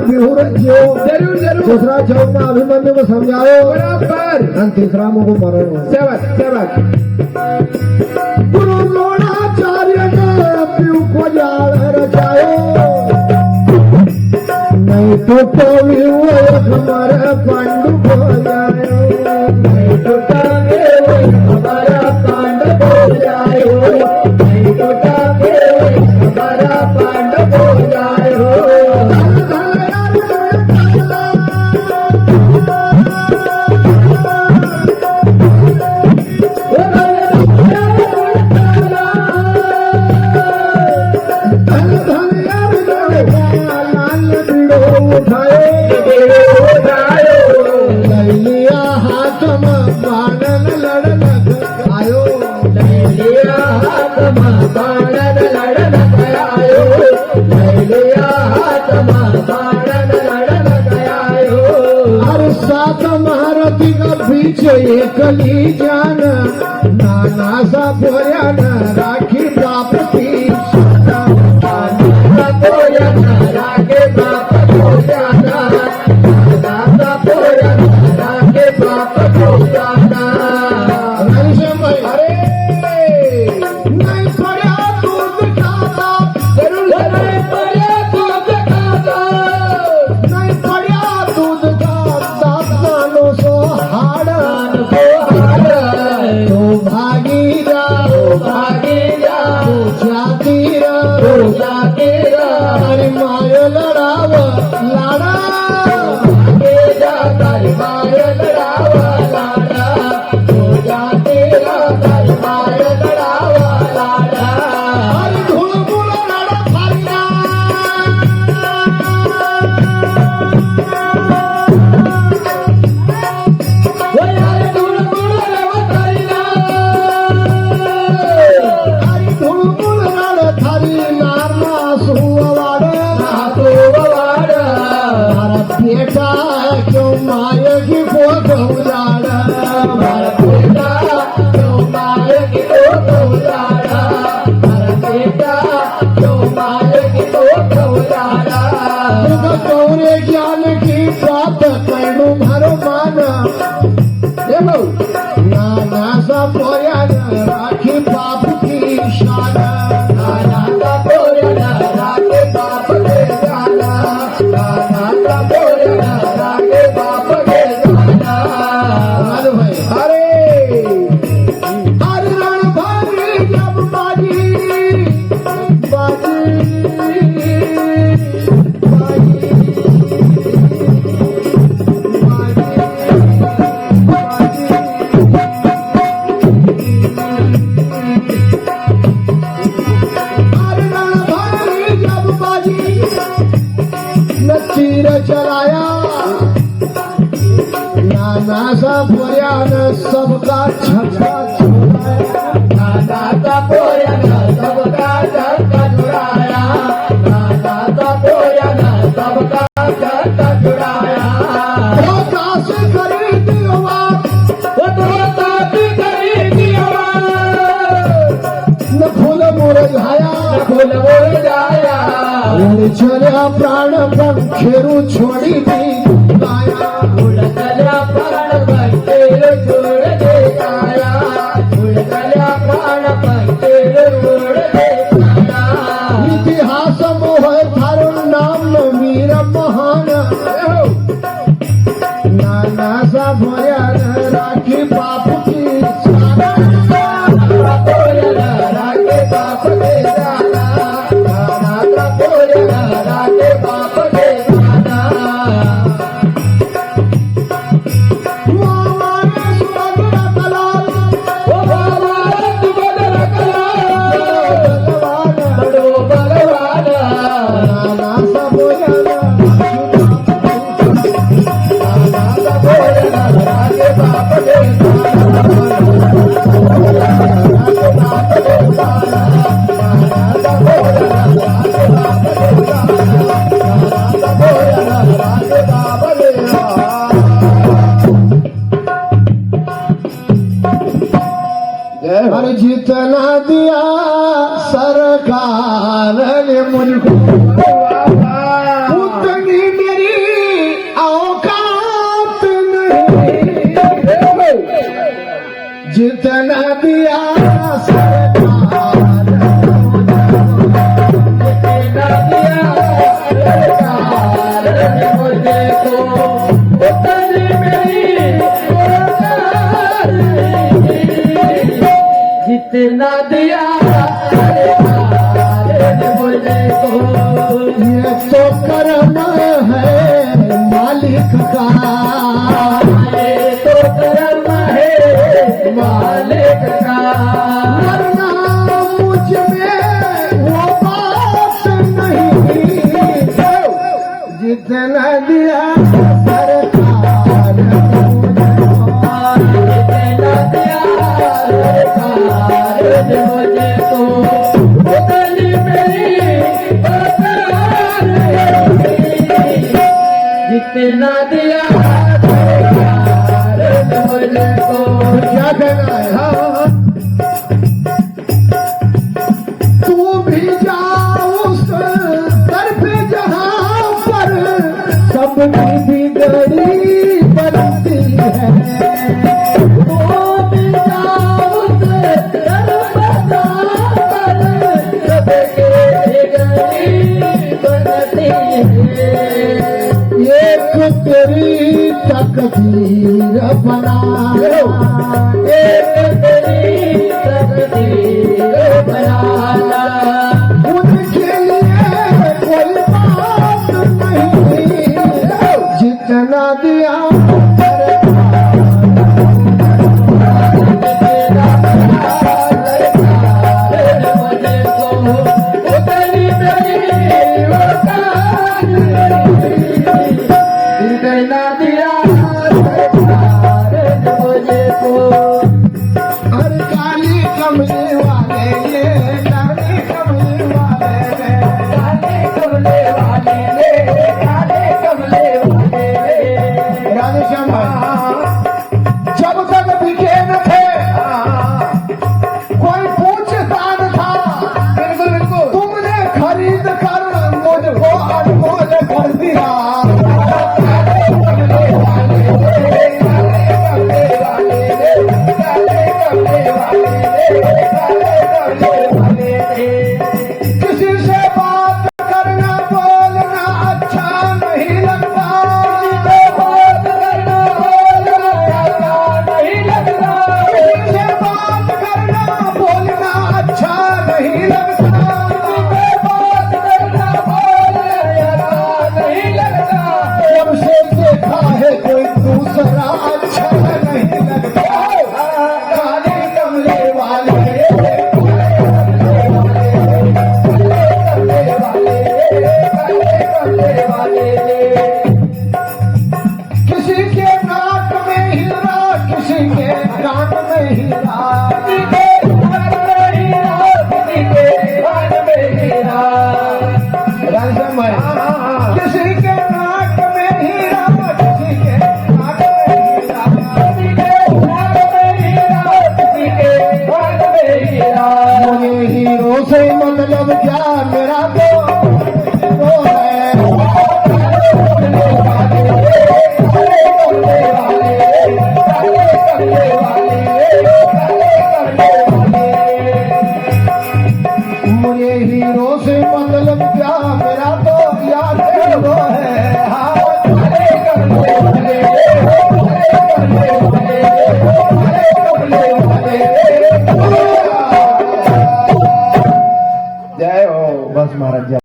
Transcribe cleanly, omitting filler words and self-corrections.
बिहुर जो जरूर जरूर दूसरा चौक में अभिमन्यु को समझाओ बराबर और तीसरा मुझको मरण सेवक सेवक गुरु द्रोणाचार्य ने पीयू को जाल रचायो नहीं तो हमारे पांडु को जायो नहीं तो हमारा पांडु को जायो नहीं तो हमारा पांडु को जायो महारथी का पीछे एकली जान नाना सा बोयान राखी बाप की राखे बाप को जाना नाना सा बोयान राखे बाप को जाना अरे नहीं पड़ा दूध खाता जरूर नहीं पड़ा दूध खाता नहीं पड़ा दूध खाता सो हाड़न को हाड़न तो भागी जा जाती तारी मायो लड़ाव लाड़ा भागे जा तारी मायो लड़ाव लाड़ा तो जाती तारी मायो लड़ाव लाड़ा हरी धूल बुल लड़ा फारिया बेटा क्यों मायगी को गौराड़ा हमारा बेटा क्यों मायगी को गौराड़ा हमारा बेटा क्यों मायगी को गौराड़ा गौरे ज्ञान की बात करूं मारो माना देखो नाना सा बोया राखी बाप की शान नाना सा बोया राखी बाप की शान नाना सा बोया राखी बाप की शान अरे हर रण भागी जब बाजी बाजी तीर चलाया नाना सा बोया न सबका छक्का छुड़ाया नाना सा बोया न सबका छक्का छुड़ाया नाना सा बोया न सबका छक्का छुड़ाया वो दास खरीदी आवाज वो दास खरीदी आवाज न फूल मुरझाया न फूल मुरझाया चला प्राण पंखेरु छोड़ी दी गाया उड़ चला प्राण पंखेरु छोड़ दे गाया उड़ चला प्राण पंखेरु छोड़ दे गाया इतिहास मोह थारो नाम वीर महान नाना सा भोया राखी बाप की राखी बाप के जाना नाना सा भोया राखी बाप के जाना अरे जितना दिया सरकार ने मुझको उतनी मेरी जितना दिया सरकार जितना दिया सरकार ने मुझे को उतनी मेरी औकात नहीं। जितना दिया सरकार ने मुझे को ये तो कर्म है मालिक का ये तो कर्म है मालिक का। वरना मुझ में वो बात नहीं जितना दिया सरकार जितना दिया सरकार ने मुझे को उतनी मेरी औकात नहीं। जितना दिया सरकार ने मुझे को क्या कहना है हाँ तू भी जा उस तरफ जहाँ पर सबकी बिगड़ी बनती है वो भी जाऊं से दरवाजा पर सबके गली बनती है। एक तेरी तकदीर बना एक तेरी तकदीर बनाना उनके लिए कोई बात नहीं जितना दिया हर काली कमली वाले ये काली कमली वाले राधे श्याम भाई जब तक बिके न थे कोई पूछता न था बिल्कुल बिल्कुल तुमने खरीद कर मुझको अनमोल कर दिया किसी से बात करना बोलना अच्छा नहीं लगता बात करना बोलना नहीं लगता। किसी से बात करना बोलना अच्छा नहीं लगता बात करना बोलना नहीं लगता। जब से देखा है कोई दूसरा